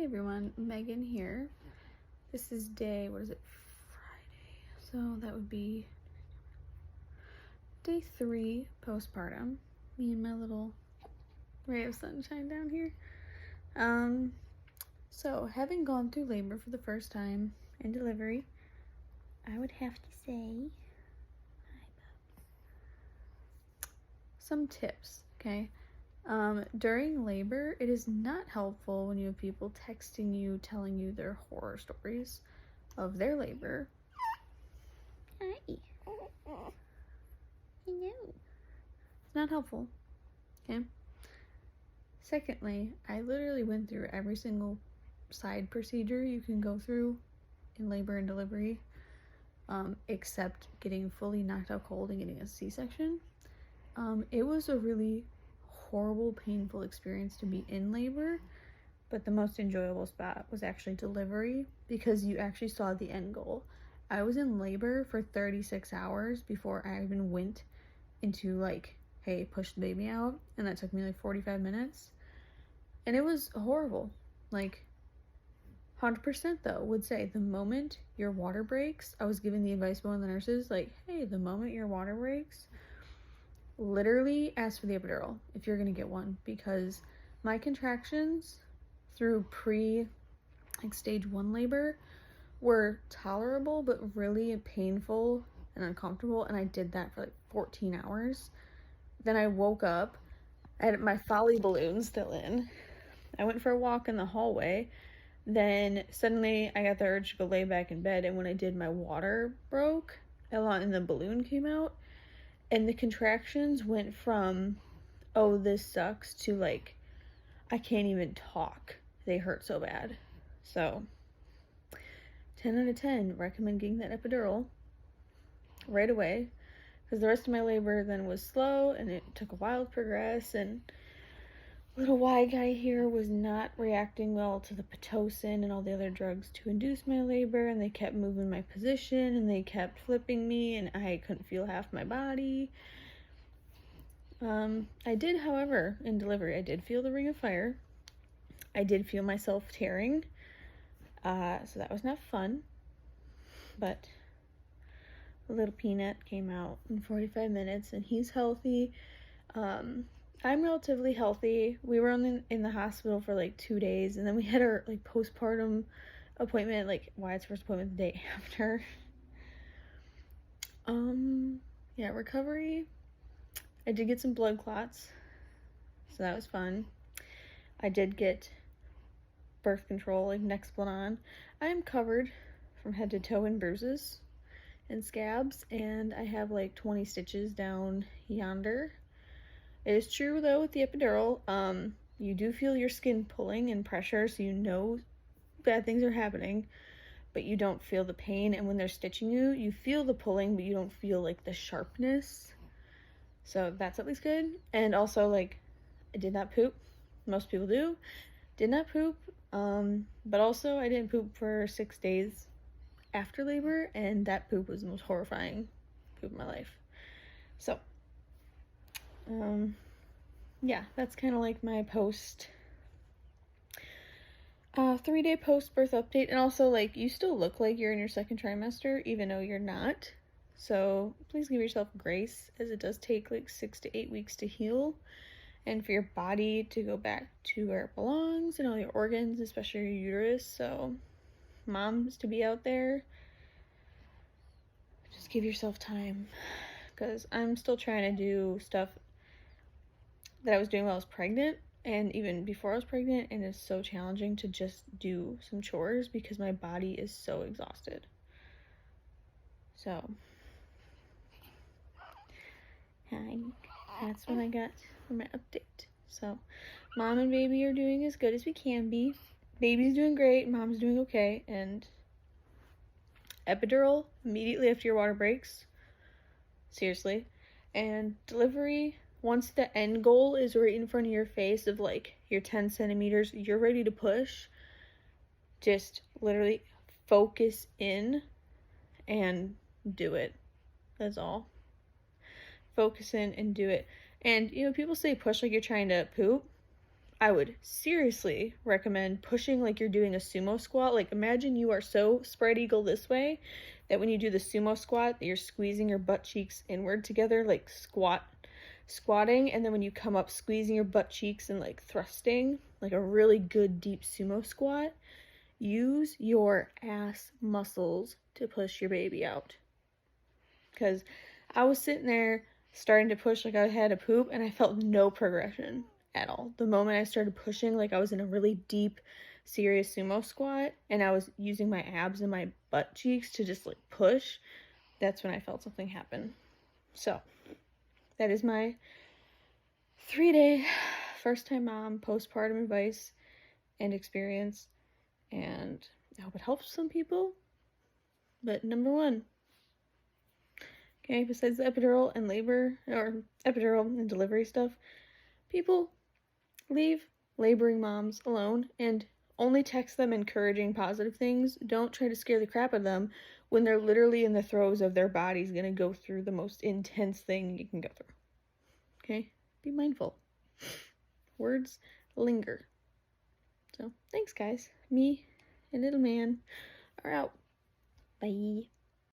Hey everyone, Megan here. This is day, Friday. So that would be day 3 postpartum. Me and my little ray of sunshine down here. So having gone through labor for the first time and delivery, I would have to say some tips, okay? During labor, it is not helpful when you have people texting you, telling you their horror stories of their labor. Hi. Hello. It's not helpful, okay? Secondly, I literally went through every single side procedure you can go through in labor and delivery, except getting fully knocked out cold and getting a C-section. It was a really horrible, painful experience to be in labor, but the most enjoyable spot was actually delivery because you actually saw the end goal. I was in labor for 36 hours before I even went into like, hey, push the baby out, and that took me like 45 minutes, and it was horrible. Like 100% though would say the moment your water breaks, I was given the advice by one of the nurses, like, hey, the moment your water breaks, literally ask for the epidural if you're gonna get one, because my contractions through stage 1 labor were tolerable but really painful and uncomfortable, and I did that for like 14 hours. Then I woke up, I had my Folly balloon still in, I went for a walk in the hallway, then suddenly I got the urge to go lay back in bed, and when I did, my water broke and the balloon came out. And the contractions went from, oh, this sucks, to like, I can't even talk. They hurt so bad. So, 10 out of 10, recommend getting that epidural right away. Because the rest of my labor then was slow, and it took a while to progress, and little Y guy here was not reacting well to the Pitocin and all the other drugs to induce my labor, and they kept moving my position, and they kept flipping me, and I couldn't feel half my body. I did, however, in delivery, I did feel the ring of fire. I did feel myself tearing, so that was not fun, but the little peanut came out in 45 minutes, and he's healthy. I'm relatively healthy. We were in the hospital for like 2 days, and then we had our like postpartum appointment, like Wyatt's first appointment the day after. Yeah, recovery. I did get some blood clots, so that was fun. I did get birth control, like Nexplanon. I am covered from head to toe in bruises and scabs, and I have like 20 stitches down yonder. It is true though with the epidural, you do feel your skin pulling and pressure, so you know bad things are happening, but you don't feel the pain. And when they're stitching you, you feel the pulling, but you don't feel like the sharpness. So that's at least good. And also, like, I did not poop. Most people do. Did not poop. But also I didn't poop for 6 days after labor, and that poop was the most horrifying poop of my life. So yeah, that's kind of like my 3-day post-birth update. And also, like, you still look like you're in your second trimester, even though you're not. So please give yourself grace, as it does take like 6 to 8 weeks to heal, and for your body to go back to where it belongs, and all your organs, especially your uterus. So moms to be out there, just give yourself time, because I'm still trying to do stuff that I was doing while I was pregnant and even before I was pregnant, and it's so challenging to just do some chores because my body is so exhausted. So hi, that's what I got for my update. So mom and baby are doing as good as we can be. Baby's doing great, mom's doing okay, and epidural immediately after your water breaks, seriously. And delivery, once the end goal is right in front of your face of like your 10 centimeters, you're ready to push, just literally focus in and do it. That's all. Focus in and do it. And, you know, people say push like you're trying to poop. I would seriously recommend pushing like you're doing a sumo squat. Like imagine you are so spread eagle this way that when you do the sumo squat, you're squeezing your butt cheeks inward together, like squatting, and then when you come up, squeezing your butt cheeks and like thrusting, like a really good deep sumo squat. Use your ass muscles to push your baby out. Because I was sitting there starting to push like I had a poop, and I felt no progression at all. The moment I started pushing, like I was in a really deep, serious sumo squat, and I was using my abs and my butt cheeks to just like push, that's when I felt something happen. So that is my 3-day first-time mom postpartum advice and experience, and I hope it helps some people. But number one, okay, besides the epidural and labor, or epidural and delivery stuff, people leave laboring moms alone and only text them encouraging positive things. Don't try to scare the crap out of them when they're literally in the throes of their body's gonna go through the most intense thing you can go through. Okay? Be mindful. Words linger. So, thanks guys. Me and little man are out. Bye.